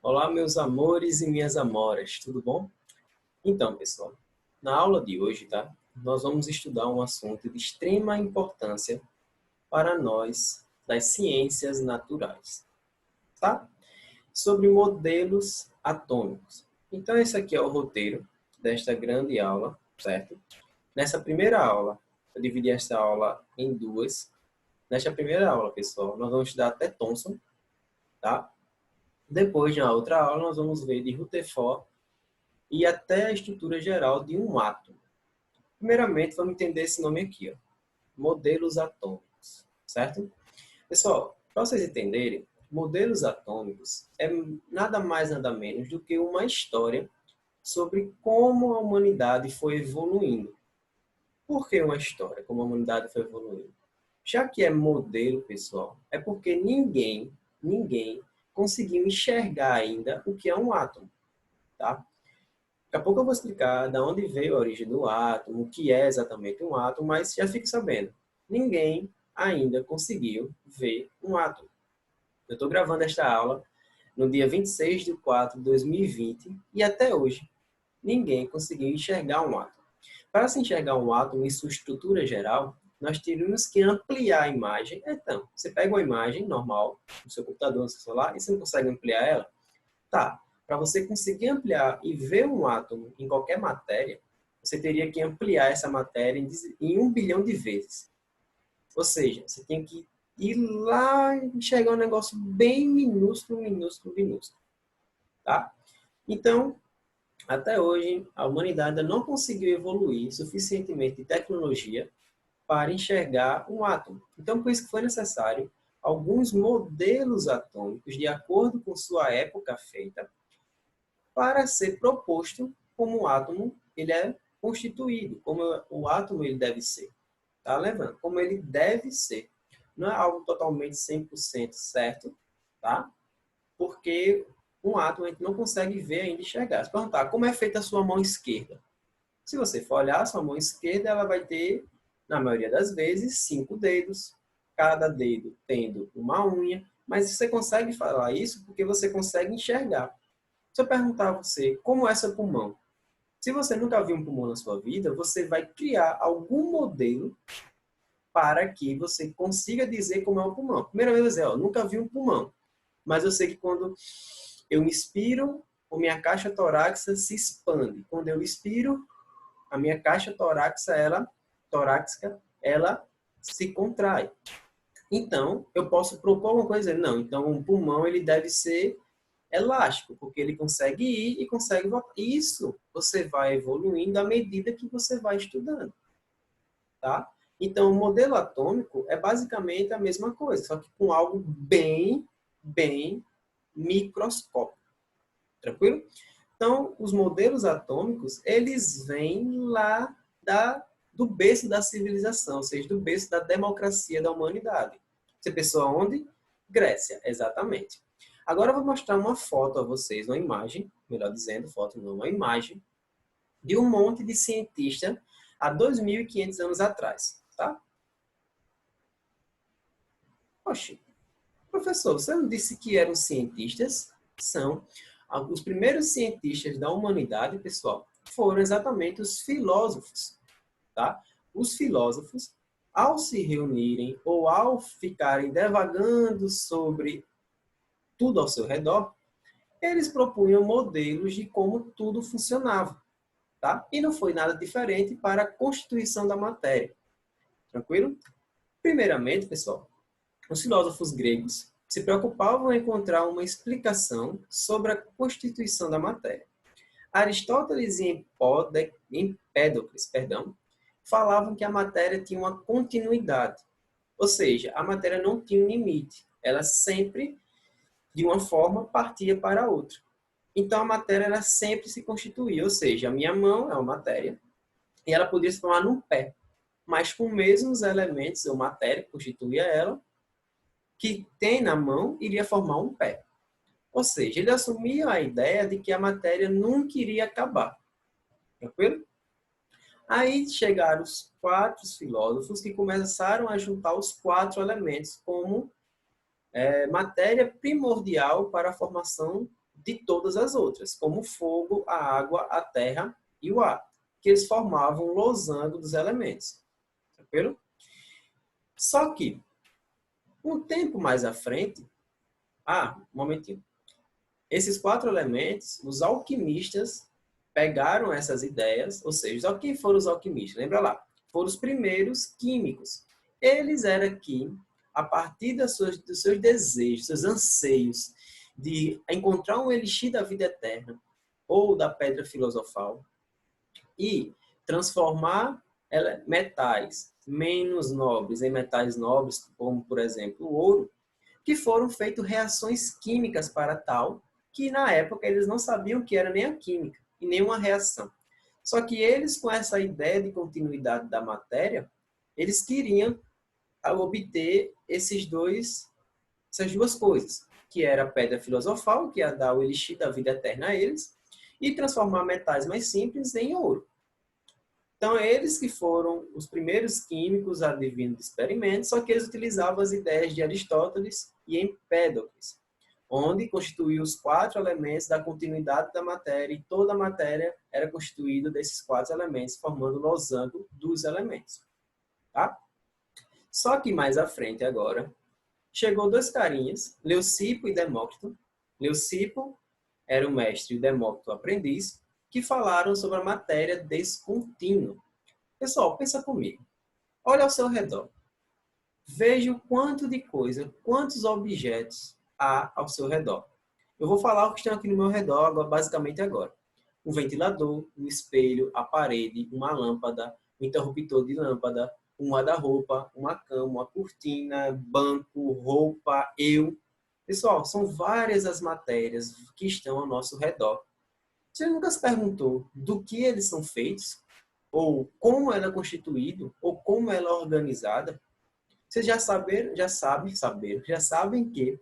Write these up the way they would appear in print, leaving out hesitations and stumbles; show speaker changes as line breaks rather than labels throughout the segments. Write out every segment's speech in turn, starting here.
Olá, meus amores e minhas amoras, tudo bom? Então, pessoal, na aula de hoje, tá? Nós vamos estudar um assunto de extrema importância para nós das ciências naturais, tá? Sobre modelos atômicos. Então, esse aqui é o roteiro desta grande aula, certo? Nessa primeira aula, eu dividi esta aula em duas. Nesta primeira aula, pessoal, nós vamos estudar até Thomson, tá? Depois, na outra aula, nós vamos ver de Rutherford e até a estrutura geral de um átomo. Primeiramente, vamos entender esse nome aqui, ó, modelos atômicos, certo? Pessoal, para vocês entenderem, modelos atômicos é nada mais, nada menos do que uma história sobre como a humanidade foi evoluindo. Por que uma história, como a humanidade foi evoluindo? Já que é modelo, pessoal, é porque ninguém conseguiu enxergar ainda o que é um átomo, tá? Daqui a pouco eu vou explicar de onde veio a origem do átomo, o que é exatamente um átomo, mas já fique sabendo, ninguém ainda conseguiu ver um átomo. Eu estou gravando esta aula no dia 26 de 4 de 2020 e até hoje ninguém conseguiu enxergar um átomo. Para se enxergar um átomo e sua estrutura geral, nós teríamos que ampliar a imagem. Então, você pega uma imagem normal no seu computador, no seu celular, e você não consegue ampliar ela? Tá. Para você conseguir ampliar e ver um átomo em qualquer matéria, você teria que ampliar essa matéria em 1 bilhão de vezes. Ou seja, você tem que ir lá e enxergar um negócio bem minúsculo, tá? Então, até hoje, a humanidade não conseguiu evoluir suficientemente de tecnologia para enxergar um átomo. Então, por isso que foi necessário alguns modelos atômicos, de acordo com sua época feita, para ser proposto como o átomo ele é constituído, como o átomo ele deve ser. Tá levando? Como ele deve ser. Não é algo totalmente 100% certo, tá? Porque um átomo a gente não consegue ver ainda enxergar. Se perguntar como é feita a sua mão esquerda. Se você for olhar, a sua mão esquerda ela vai ter, na maioria das vezes, 5 dedos, cada dedo tendo uma unha, mas você consegue falar isso porque você consegue enxergar. Se eu perguntar a você como é seu pulmão, se você nunca viu um pulmão na sua vida, você vai criar algum modelo para que você consiga dizer como é o pulmão. Primeira vez, nunca vi um pulmão, mas eu sei que quando eu inspiro, a minha caixa torácica se expande. Quando eu expiro, a minha caixa torácica, ela se contrai. Então, eu posso propor uma coisa, não, então um pulmão ele deve ser elástico, porque ele consegue ir e consegue voltar. Isso você vai evoluindo à medida que você vai estudando, tá? Então, o modelo atômico é basicamente a mesma coisa, só que com algo bem microscópico. Tranquilo? Então, os modelos atômicos, eles vêm lá do berço da civilização, ou seja, do berço da democracia da humanidade. Você pensou aonde? Grécia, exatamente. Agora eu vou mostrar uma foto a vocês, uma imagem, melhor dizendo, foto não, uma imagem, de um monte de cientista há 2.500 anos atrás, tá? Oxi, professor, você não disse que eram cientistas? São. Os primeiros cientistas da humanidade, pessoal, foram exatamente os filósofos, tá? Os filósofos, ao se reunirem ou ao ficarem devagando sobre tudo ao seu redor, eles propunham modelos de como tudo funcionava, tá? E não foi nada diferente para a constituição da matéria. Tranquilo? Primeiramente, pessoal, os filósofos gregos se preocupavam em encontrar uma explicação sobre a constituição da matéria. Aristóteles e Empédocles, falavam que a matéria tinha uma continuidade, ou seja, a matéria não tinha um limite, ela sempre, de uma forma, partia para outra. Então, a matéria ela sempre se constituía, ou seja, a minha mão é uma matéria, e ela podia se formar num pé, mas com os mesmos elementos ou matéria que constituía ela, que tem na mão, iria formar um pé. Ou seja, ele assumia a ideia de que a matéria nunca iria acabar. Tranquilo? Aí chegaram os 4 filósofos que começaram a juntar os 4 elementos como matéria primordial para a formação de todas as outras, como o fogo, a água, a terra e o ar, que eles formavam um losango dos elementos. Tranquilo? Só que, um tempo mais à frente, um momentinho. Esses 4 elementos, os alquimistas pegaram essas ideias, ou seja, quem foram os alquimistas? Lembra lá? Foram os primeiros químicos. Eles eram que, a partir dos seus desejos, seus anseios de encontrar um elixir da vida eterna ou da pedra filosofal e transformar metais menos nobres em metais nobres, como, por exemplo, o ouro, que foram feitas reações químicas para tal, que na época eles não sabiam que era nem a química e nem uma reação. Só que eles, com essa ideia de continuidade da matéria, eles queriam obter essas duas coisas, que era a pedra filosofal, que ia dar o elixir da vida eterna a eles, e transformar metais mais simples em ouro. Então, eles que foram os primeiros químicos advindo de experimentos, só que eles utilizavam as ideias de Aristóteles e Empédocles, onde constituíam os 4 elementos da continuidade da matéria, e toda a matéria era constituída desses 4 elementos, formando o losango dos elementos. Tá? Só que mais à frente agora, chegou 2 carinhas, Leucipo e Demócrito. Leucipo era o mestre e Demócrito o aprendiz, que falaram sobre a matéria descontínua. Pessoal, pensa comigo. Olha ao seu redor. Veja o quanto de coisa, quantos objetos há ao seu redor. Eu vou falar o que estão aqui no meu redor, basicamente agora. Um ventilador, um espelho, a parede, uma lâmpada, um interruptor de lâmpada, um guarda-roupa, uma cama, uma cortina, banco, roupa, eu. Pessoal, são várias as matérias que estão ao nosso redor. Você nunca se perguntou do que eles são feitos? Ou como ela é constituído? Ou como ela é organizada? Vocês já sabem que,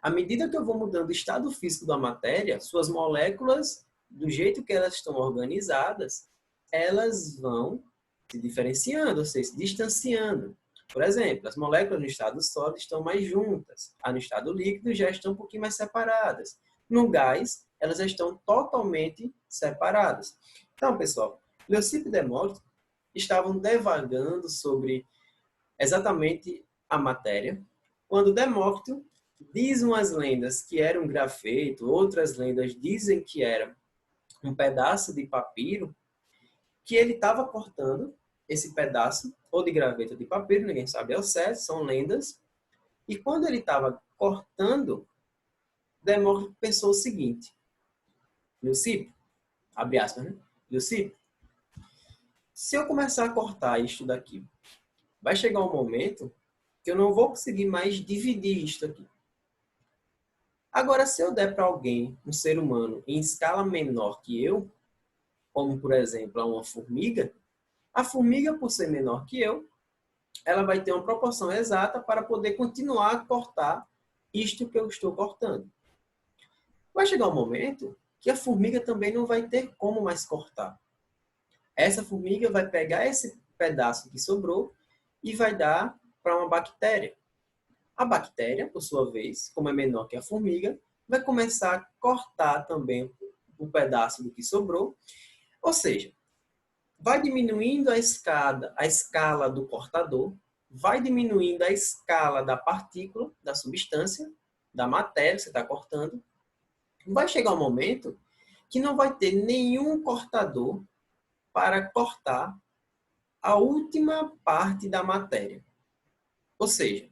à medida que eu vou mudando o estado físico da matéria, suas moléculas, do jeito que elas estão organizadas, elas vão se diferenciando, ou seja, se distanciando. Por exemplo, as moléculas no estado sólido estão mais juntas. No estado líquido já estão um pouquinho mais separadas. No gás, elas estão totalmente separadas. Então, pessoal, Leucipo e Demócrito estavam divagando sobre exatamente a matéria, quando Demócrito diz umas lendas que era um grafeto, outras lendas dizem que era um pedaço de papiro, que ele estava cortando esse pedaço, ou de graveto ou de papiro, ninguém sabe ao certo, são lendas, e quando ele estava cortando, Demócrito pensou o seguinte: Leucipo, abre aspas, né? Leucipo, se eu começar a cortar isto daqui, vai chegar um momento que eu não vou conseguir mais dividir isto aqui. Agora, se eu der para alguém, um ser humano, em escala menor que eu, como, por exemplo, a formiga, por ser menor que eu, ela vai ter uma proporção exata para poder continuar a cortar isto que eu estou cortando. Vai chegar um momento que a formiga também não vai ter como mais cortar. Essa formiga vai pegar esse pedaço que sobrou e vai dar para uma bactéria. A bactéria, por sua vez, como é menor que a formiga, vai começar a cortar também o pedaço do que sobrou. Ou seja, vai diminuindo a escala do cortador, vai diminuindo a escala da partícula, da substância, da matéria que você está cortando. Vai chegar um momento que não vai ter nenhum cortador para cortar a última parte da matéria. Ou seja,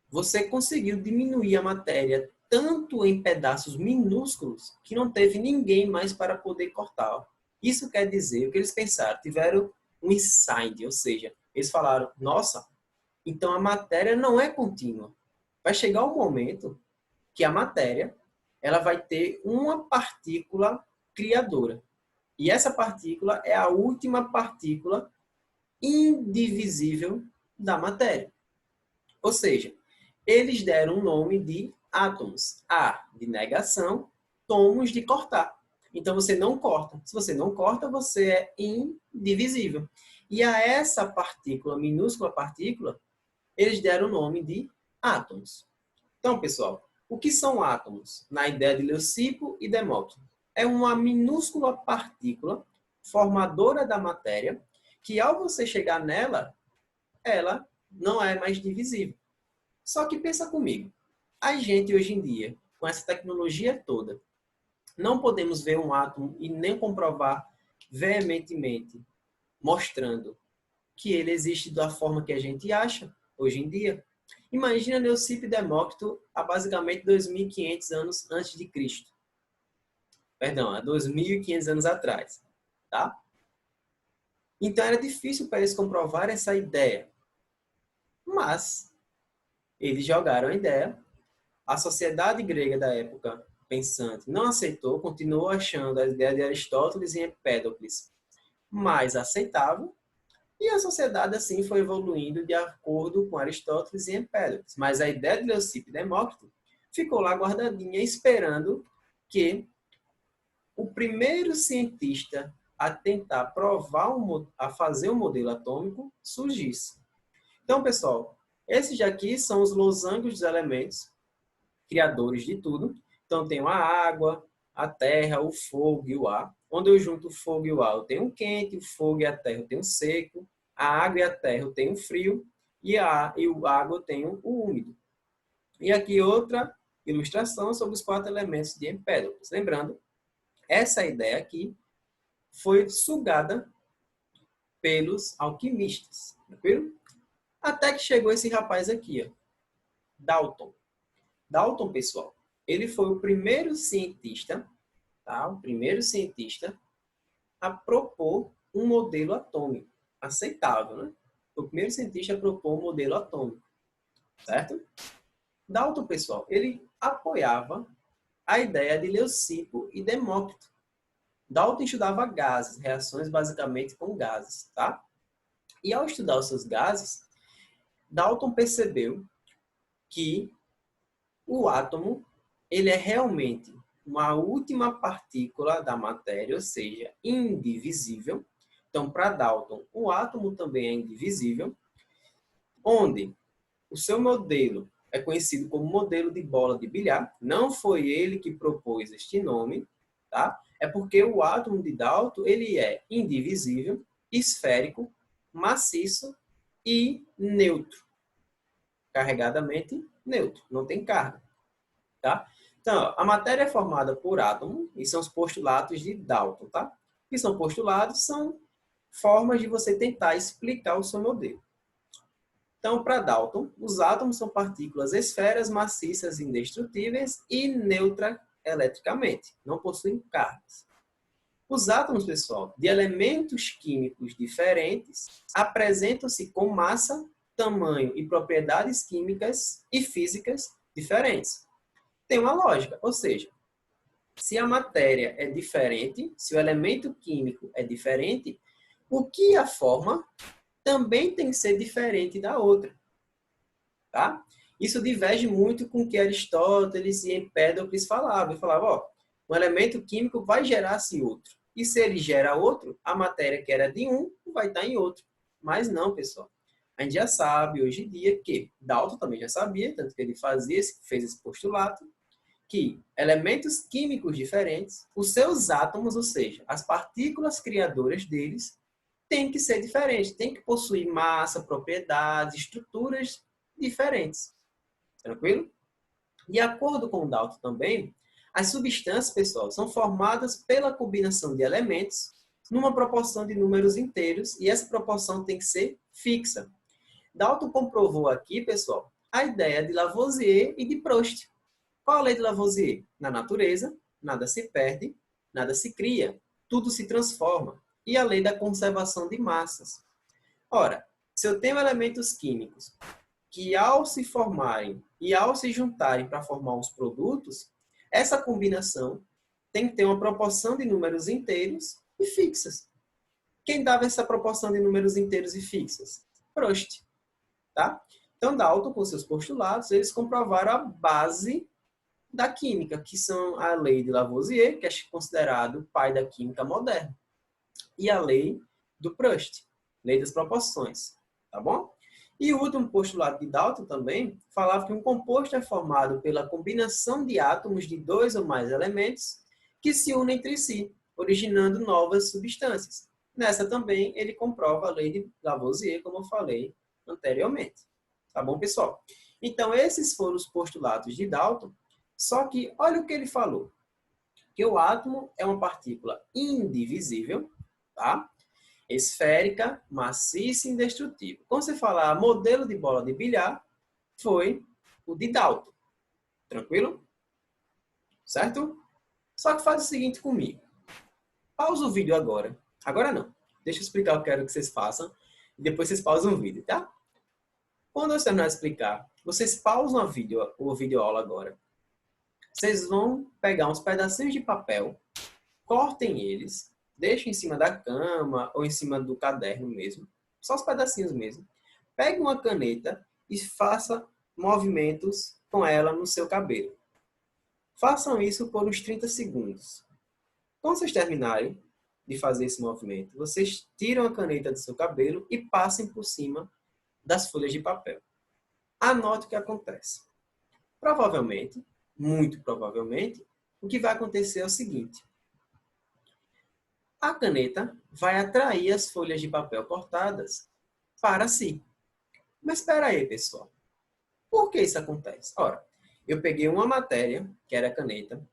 você conseguiu diminuir a matéria tanto em pedaços minúsculos que não teve ninguém mais para poder cortar. Isso quer dizer, o que eles pensaram, tiveram um insight, ou seja, eles falaram, nossa, então a matéria não é contínua. Vai chegar um momento que a matéria ela vai ter uma partícula criadora. E essa partícula é a última partícula indivisível da matéria. Ou seja, eles deram o nome de átomos. A de negação, tomos de cortar. Então você não corta. Se você não corta, você é indivisível. E a essa partícula, minúscula partícula, eles deram o nome de átomos. Então, pessoal, O que são átomos? Na ideia de Leucipo e Demócrito. É uma minúscula partícula formadora da matéria que, ao você chegar nela, ela não é mais divisível. Só que pensa comigo. A gente, hoje em dia, com essa tecnologia toda, não podemos ver um átomo e nem comprovar veementemente, mostrando que ele existe da forma que a gente acha hoje em dia. Imagina Leucipo e Demócrito há basicamente 2.500 anos antes de Cristo. Perdão, há 2.500 anos atrás. Tá? Então era difícil para eles comprovar essa ideia. Mas eles jogaram a ideia. A sociedade grega da época pensante não aceitou, continuou achando a ideia de Aristóteles e Empédocles mais aceitável. E a sociedade, assim, foi evoluindo de acordo com Aristóteles e Empédocles. Mas a ideia de Leucipo e Demócrito ficou lá guardadinha, esperando que o primeiro cientista a tentar provar, a fazer um modelo atômico surgisse. Então, pessoal, esses daqui são os losangos dos elementos, criadores de tudo. Então, tem a água, a terra, o fogo e o ar. Onde eu junto o fogo e o ar, eu tenho o quente, o fogo e a terra eu tenho o seco, a água e a terra eu tenho o frio, e a água eu tenho o úmido. E aqui outra ilustração sobre os 4 elementos de Empédocles. Lembrando, essa ideia aqui foi sugada pelos alquimistas, tranquilo? Até que chegou esse rapaz aqui, ó, Dalton. Dalton, pessoal, ele foi o primeiro cientista, tá? O primeiro cientista a propor um modelo atômico aceitável, né? O primeiro cientista a propor um modelo atômico, certo? Dalton, pessoal, ele apoiava a ideia de Leucipo e Demócrito. Dalton estudava gases, reações basicamente com gases, tá? E ao estudar os seus gases, Dalton percebeu que o átomo, ele é realmente uma última partícula da matéria, ou seja, indivisível. Então, para Dalton, o átomo também é indivisível, onde o seu modelo é conhecido como modelo de bola de bilhar. Não foi ele que propôs este nome, tá? É porque o átomo de Dalton, ele é indivisível, esférico, maciço e neutro. Carregadamente neutro, não tem carga. Tá? Então, a matéria é formada por átomos, e são os postulados de Dalton. Tá? O que são postulados? São formas de você tentar explicar o seu modelo. Então, para Dalton, os átomos são partículas esferas maciças indestrutíveis e neutras eletricamente, não possuem cargas. Os átomos, pessoal, de elementos químicos diferentes, apresentam-se com massa, tamanho e propriedades químicas e físicas diferentes. Tem uma lógica, ou seja, se a matéria é diferente, se o elemento químico é diferente, o que a forma também tem que ser diferente da outra. Tá? Isso diverge muito com o que Aristóteles e Empédocles falavam. Ele falava, ó, um elemento químico vai gerar-se outro. E se ele gera outro, a matéria que era de um vai estar em outro. Mas não, pessoal. A gente já sabe hoje em dia que, Dalton também já sabia, tanto que ele fez esse postulado, que elementos químicos diferentes, os seus átomos, ou seja, as partículas criadoras deles, têm que ser diferentes, têm que possuir massa, propriedades, estruturas diferentes. Tranquilo? De acordo com o Dalton também, as substâncias, pessoal, são formadas pela combinação de elementos numa proporção de números inteiros e essa proporção tem que ser fixa. Dalton comprovou aqui, pessoal, a ideia de Lavoisier e de Proust. Qual a lei de Lavoisier? Na natureza, nada se perde, nada se cria, tudo se transforma. E a lei da conservação de massas. Ora, se eu tenho elementos químicos que ao se formarem e ao se juntarem para formar os produtos, essa combinação tem que ter uma proporção de números inteiros e fixas. Quem dava essa proporção de números inteiros e fixas? Proust. Tá? Então, Dalton, com seus postulados, eles comprovaram a base da química, que são a lei de Lavoisier, que é considerado o pai da química moderna, e a lei do Proust, lei das proporções. Tá bom? E o último postulado de Dalton também falava que um composto é formado pela combinação de átomos de dois ou mais elementos que se unem entre si, originando novas substâncias. Nessa também ele comprova a lei de Lavoisier, como eu falei anteriormente. Tá bom, pessoal? Então, esses foram os postulados de Dalton, só que olha o que ele falou, que o átomo é uma partícula indivisível, tá? Esférica, maciça e indestrutível. Quando você falar modelo de bola de bilhar, foi o de Dalton. Tranquilo? Certo? Só que faz o seguinte comigo. Pausa o vídeo agora. Agora não. Deixa eu explicar o que eu quero que vocês façam. E depois vocês pausam o vídeo, tá? Quando eu terminar de explicar, vocês pausam o vídeo aula agora. Vocês vão pegar uns pedacinhos de papel, cortem eles, deixem em cima da cama ou em cima do caderno mesmo. Só os pedacinhos mesmo. Pegue uma caneta e faça movimentos com ela no seu cabelo. Façam isso por uns 30 segundos. Quando vocês terminarem de fazer esse movimento, vocês tiram a caneta do seu cabelo e passem por cima das folhas de papel. Anote o que acontece. Provavelmente, muito provavelmente, o que vai acontecer é o seguinte. A caneta vai atrair as folhas de papel cortadas para si. Mas espera aí, pessoal. Por que isso acontece? Ora, eu peguei uma matéria, que era a caneta,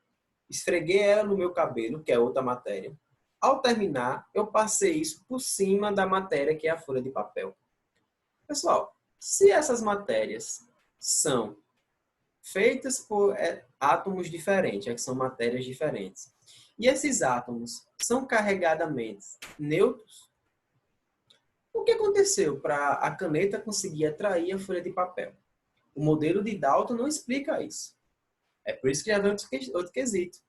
esfreguei ela no meu cabelo, que é outra matéria. Ao terminar, eu passei isso por cima da matéria, que é a folha de papel. Pessoal, se essas matérias são feitas por átomos diferentes, que são matérias diferentes, e esses átomos são carregadamente neutros, o que aconteceu para a caneta conseguir atrair a folha de papel? O modelo de Dalton não explica isso. É por isso que já vem outro quesito.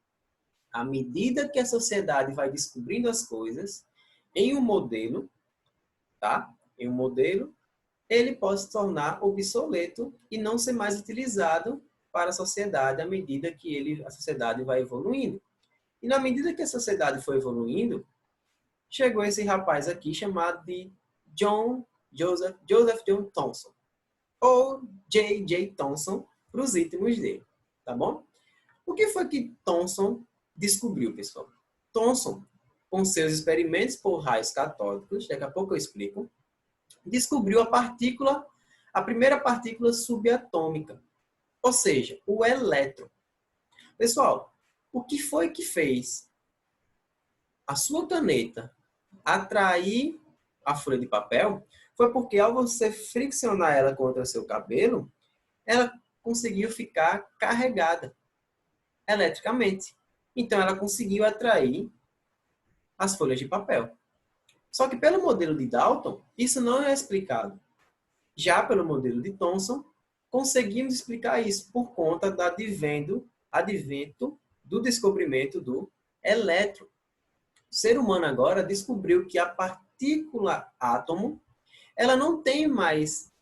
À medida que a sociedade vai descobrindo as coisas, em um modelo, tá? Em um modelo, ele pode se tornar obsoleto e não ser mais utilizado para a sociedade à medida que a sociedade vai evoluindo. E na medida que a sociedade foi evoluindo, chegou esse rapaz aqui chamado de Joseph John Thomson, ou J.J. Thomson, para os íntimos dele, tá bom? O que foi que Thomson descobriu, pessoal? Thomson, com seus experimentos por raios catódicos, daqui a pouco eu explico, descobriu a primeira partícula subatômica, ou seja, o elétron. Pessoal, o que foi que fez a sua caneta atrair a folha de papel? Foi porque ao você friccionar ela contra o seu cabelo, ela conseguiu ficar carregada eletricamente. Então, ela conseguiu atrair as folhas de papel. Só que pelo modelo de Dalton, isso não é explicado. Já pelo modelo de Thomson, conseguimos explicar isso por conta do advento do descobrimento do elétron. O ser humano agora descobriu que a partícula átomo, ela não tem mais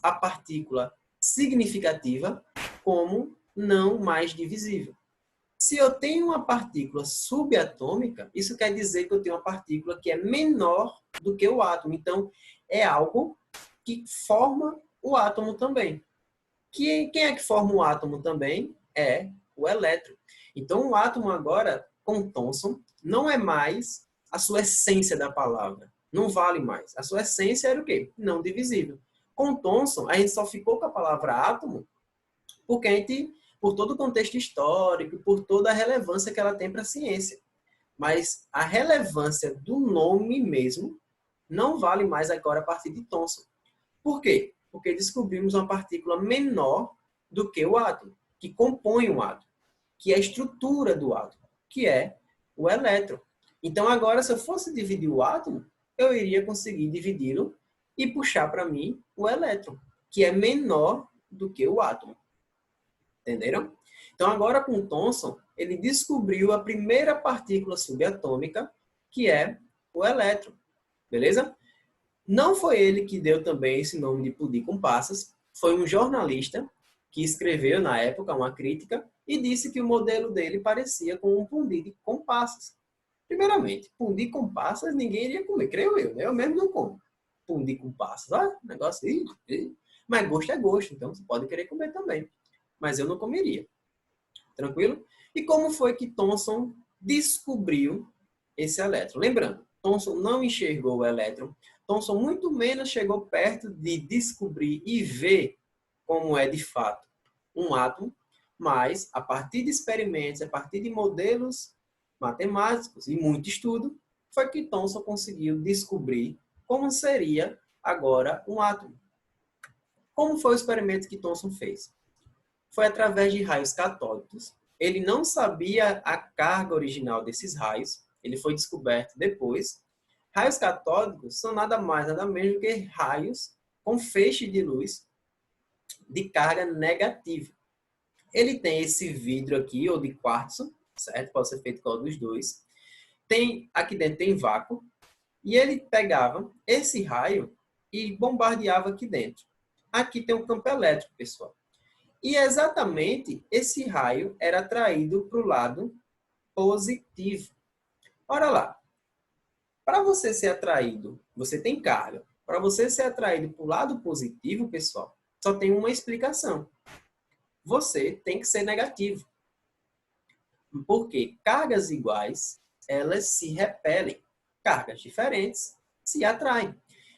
a partícula significativa como não mais divisível. Se eu tenho uma partícula subatômica, isso quer dizer que eu tenho uma partícula que é menor do que o átomo. Então, é algo que forma o átomo também. Quem é que forma o átomo também? É o elétron. Então, o átomo agora, com Thomson, não é mais a sua essência da palavra. Não vale mais. A sua essência era o quê? Não divisível. Com Thomson, a gente só ficou com a palavra átomo porque a gente, por todo o contexto histórico, por toda a relevância que ela tem para a ciência. Mas a relevância do nome mesmo não vale mais agora a partir de Thomson. Por quê? Porque descobrimos uma partícula menor do que o átomo, que compõe o átomo, que é a estrutura do átomo, que é o elétron. Então, agora, se eu fosse dividir o átomo, eu iria conseguir dividi-lo e puxar para mim o elétron, que é menor do que o átomo. Entenderam? Então, agora com Thomson, ele descobriu a primeira partícula subatômica, que é o elétron. Beleza? Não foi ele que deu também esse nome de pudim com passas, foi um jornalista que escreveu na época uma crítica e disse que o modelo dele parecia com um pudim com passas. Primeiramente, pudim com passas ninguém iria comer, creio eu, né? Eu mesmo não como. pudim com passas. Olha, negócio aí. Mas gosto é gosto, então você pode querer comer também. Mas eu não comeria. Tranquilo? E como foi que Thomson descobriu esse elétron? Lembrando, Thomson não enxergou o elétron. Thomson muito menos chegou perto de descobrir e ver como é de fato um átomo, mas a partir de experimentos, a partir de modelos matemáticos e muito estudo, foi que Thomson conseguiu descobrir como seria agora um átomo. Como foi o experimento que Thomson fez? Foi através de raios catódicos. Ele não sabia a carga original desses raios, ele foi descoberto depois. Raios catódicos são nada mais, nada menos do que raios com feixe de luz de carga negativa. Ele tem esse vidro aqui, ou de quartzo, certo? Pode ser feito com dos dois. Aqui dentro tem vácuo, e ele pegava esse raio e bombardeava aqui dentro. Aqui tem um campo elétrico, pessoal. E exatamente esse raio era atraído para o lado positivo. Ora lá, para você ser atraído, você tem carga. Para você ser atraído para o lado positivo, pessoal, só tem uma explicação. Você tem que ser negativo. Porque cargas iguais, elas se repelem. Cargas diferentes se atraem.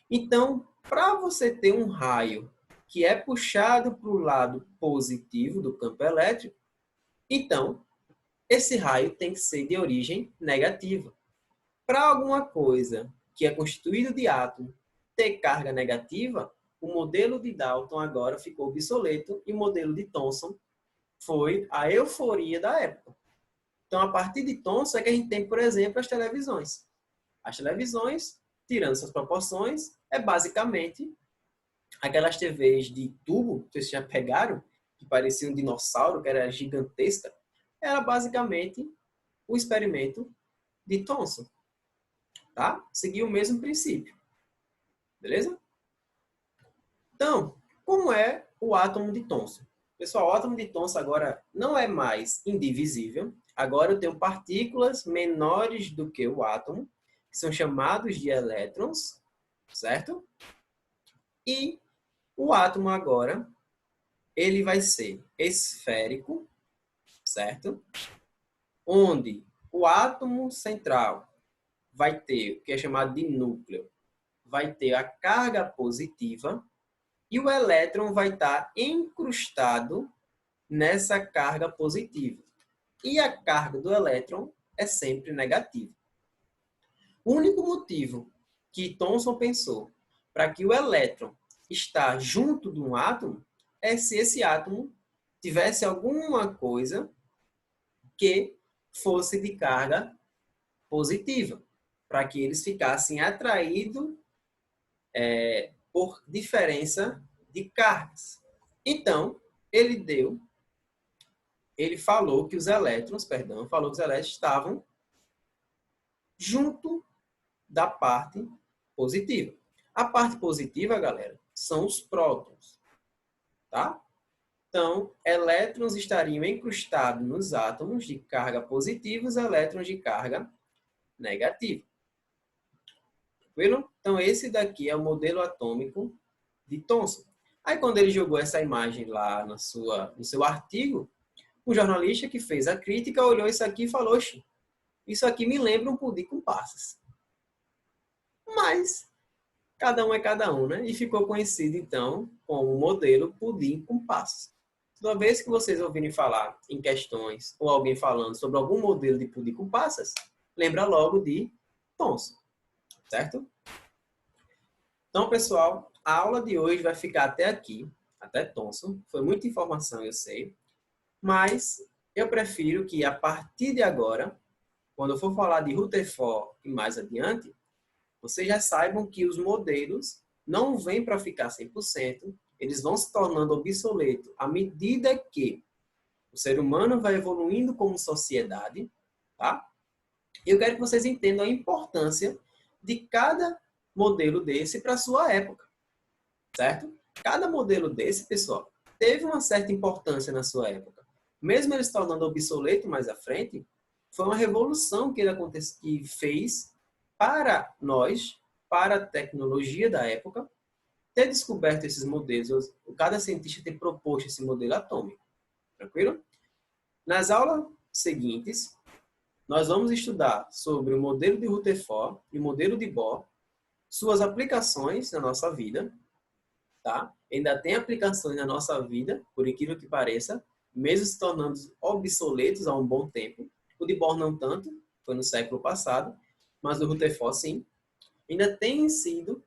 Então, para você ter um raio que é puxado para o lado positivo do campo elétrico, então, esse raio tem que ser de origem negativa. Para alguma coisa que é constituída de átomo ter carga negativa, o modelo de Dalton agora ficou obsoleto e o modelo de Thomson foi a euforia da época. Então, a partir de Thomson é que a gente tem, por exemplo, as televisões. As televisões, tirando suas proporções, é basicamente aquelas TVs de tubo, vocês já pegaram, que parecia um dinossauro, que era gigantesca, era basicamente o experimento de Thomson. Tá? Seguiu o mesmo princípio. Beleza? Então, como é o átomo de Thomson? Pessoal, o átomo de Thomson agora não é mais indivisível. Agora eu tenho partículas menores do que o átomo, que são chamados de elétrons, certo? E o átomo agora, ele vai ser esférico, certo? Onde o átomo central vai ter o que é chamado de núcleo, vai ter a carga positiva e o elétron vai estar encrustado nessa carga positiva. E a carga do elétron é sempre negativa. O único motivo que Thomson pensou para que o elétron está junto de um átomo é se esse átomo tivesse alguma coisa que fosse de carga positiva, para que eles ficassem atraídos por diferença de cargas. Então, ele falou que os elétrons estavam junto da parte positiva. A parte positiva, galera, são os prótons, tá? Então, elétrons estariam encrustados nos átomos de carga positiva e os elétrons de carga negativa. Tranquilo? Então, esse daqui é o modelo atômico de Thomson. Aí, quando ele jogou essa imagem lá no seu artigo, o jornalista que fez a crítica olhou isso aqui e falou: isso aqui me lembra um pudim com passas. Mas, cada um é cada um, né? E ficou conhecido, então, como o modelo pudim com passas. Toda vez que vocês ouvirem falar em questões ou alguém falando sobre algum modelo de pudim com passas, lembra logo de Thomson, certo? Então, pessoal, a aula de hoje vai ficar até aqui, até Thomson. Foi muita informação, eu sei. Mas eu prefiro que, a partir de agora, quando eu for falar de Rutherford e mais adiante, vocês já saibam que os modelos não vêm para ficar 100%, eles vão se tornando obsoletos à medida que o ser humano vai evoluindo como sociedade, tá? Eu quero que vocês entendam a importância de cada modelo desse para a sua época, certo? Cada modelo desse, pessoal, teve uma certa importância na sua época. Mesmo ele se tornando obsoleto mais à frente, foi uma revolução que ele fez para nós para a tecnologia da época, ter descoberto esses modelos, cada cientista ter proposto esse modelo atômico. Tranquilo? Nas aulas seguintes, nós vamos estudar sobre o modelo de Rutherford e o modelo de Bohr, suas aplicações na nossa vida, tá? Ainda tem aplicações na nossa vida, por incrível que pareça, mesmo se tornando obsoletos há um bom tempo. O de Bohr não tanto, foi no século passado, mas o Rutherford sim. Ainda tem sido,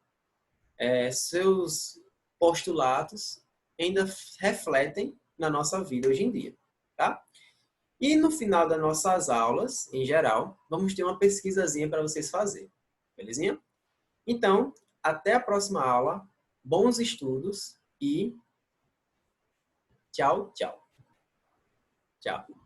seus postulados ainda refletem na nossa vida hoje em dia, tá? E no final das nossas aulas, em geral, vamos ter uma pesquisazinha para vocês fazerem. Belezinha? Então, até a próxima aula. Bons estudos e tchau, tchau. Tchau.